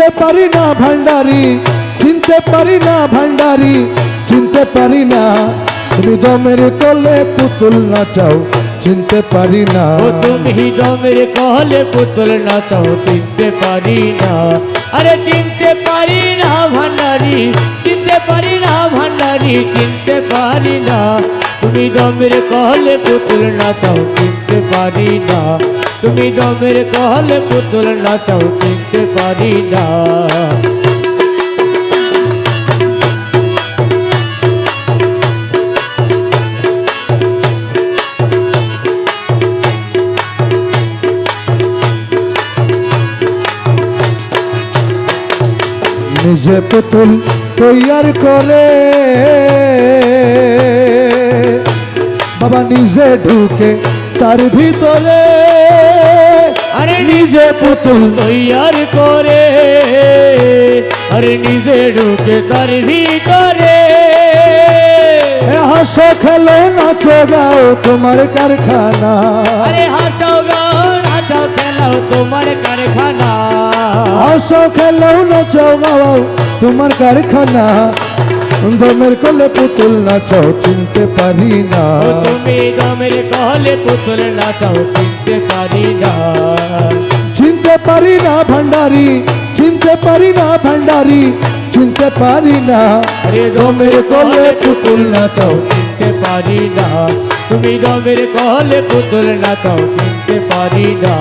চিনতে পারি না ভান্ডারি, চিনতে পারি না ভান্ডারি, চিনতে পারি না। তুমি দমের কোলে পুতুল নাচাও, চিনতে পারি না। ও তুমি দমের কোলে পুতুল নাচাও, চিনতে পারি না। আরে চিনতে পারি না ভান্ডারি, চিনতে পারি না ভান্ডারি, চিনতে পারি না। তুমি দমের কোলে পুতুল নাচাও, চিনতে পারি না। তুমি দমের কোলে পুতুল নাচাও, চিনতে পারি না। নিজে পুতুল তৈয়ার করে বাবা নিজে ঢুকে তার ভিতরে। আরে নিজে পুতুল তৈয়ার করে, আরে নিজে ঢুকে তার ভিতরে। হাসো খেলো নাচো গাও তোমার কারখানা, আরে হাসো গাও নাচাও খেলাও তোমার কারখানা। হাসো খেলো নাচো গাও তোমার কারখানা। দমের কোলে পুতুল নাচাও, চিনতে পারি না। ও তুমি দমের কোলে পুতুল নাচাও, চিনতে পারি না। চিনতে পারি না ভান্ডারি, চিনতে পারি না ভান্ডারি, চিনতে পারি না। আরে দমের কোলে পুতুল নাচাও, চিনতে পারি না। তুমি দমের কোলে পুতুল নাচাও, চিনতে পারি না।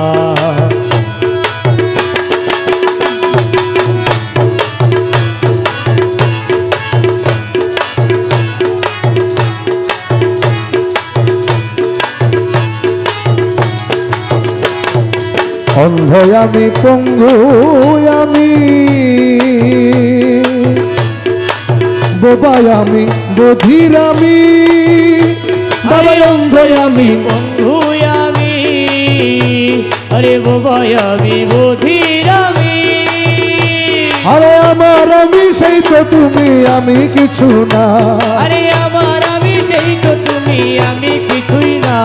অন্ধ আমি পঙ্গু আমি, বোবা আমি বধির আমি। বাবা অন্ধ আমি, বন্ধু আমি, আরে বাবা আমি বধির আমি। আরে আমার আমি সেই তো তুমি, আমি কিছু না। আরে আমার আমি সেই তো তুমি, আমি কিছুই না।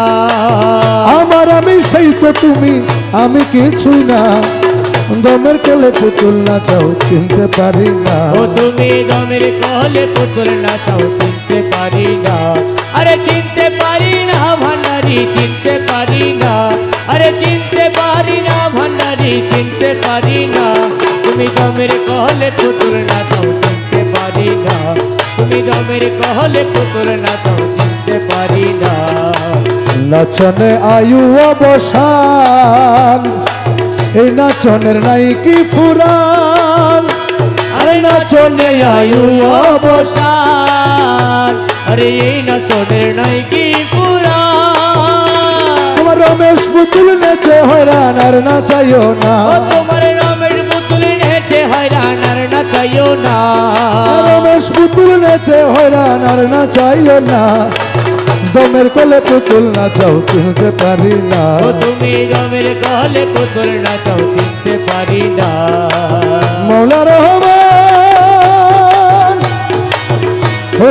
আমার আমি সেই তো তুমি, আমি কিছু না। দমের কোলে পুতুল নাচাও, চিনতে পারি না। ও তুমি দমের কোলে পুতুল নাচাও, চিনতে পারি না। আরে চিনতে পারি না ভান্ডারি, চিনতে পারি না। আরে চিনতে পারি না ভান্ডারি, চিনতে পারি না। তুমি দমের কোলে পুতুল নাচাও, চিনতে পারি না। তুমি দমের কোলে পুতুল নাচাও, চিনতে পারি না। নাচনে আয়ু অবসান, এই নাচনের নাই কি ফুরান। আরে নাচনে আয়ু অবসান, আরে এই নাচনের নাই কি পুরাণ। তোমার রমেশ পুতুল নেচে হয়রান আর নাচাইও না। ও তোমার রমেশ পুতুল নেচে হয়রান আর নাচাইও না। রমেশ পুতুল নেচে হয়রান আর নাচাইও না। দমের কোলে পুতুল নাচাও, চিনতে পারি না। ও তুমি দমের কোলে পুতুল নাচাও, চিনতে পারি না। মৌলা রহমান, ও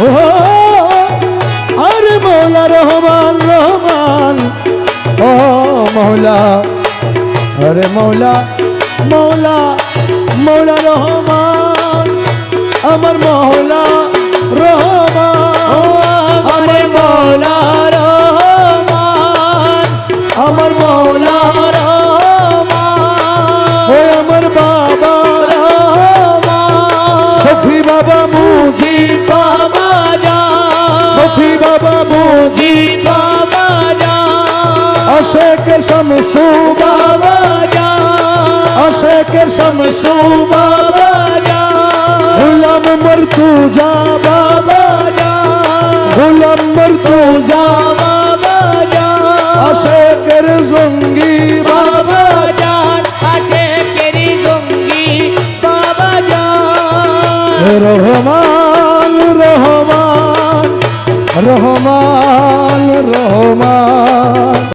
ও আরে মৌলা রহমান রহমান, ও মৌলা, আরে মৌলা মৌলা মৌলা রহমান, আমার মৌলা রহমান। ও আমার মৌলা রহমান, আমার মৌলা রহমান। ও আমার বাবা রহমান, শফি বাবা মুজি, বাবা জান, শফি বাবা মুজি, বাবা জান, আশেকের শামসু বাবা জান, আশেকের শামসু বাবা জান, গোলাম মর্তুজা বাবা জান, গোলাম মর্তুজা বাবা জান, আশেকের জঙ্গি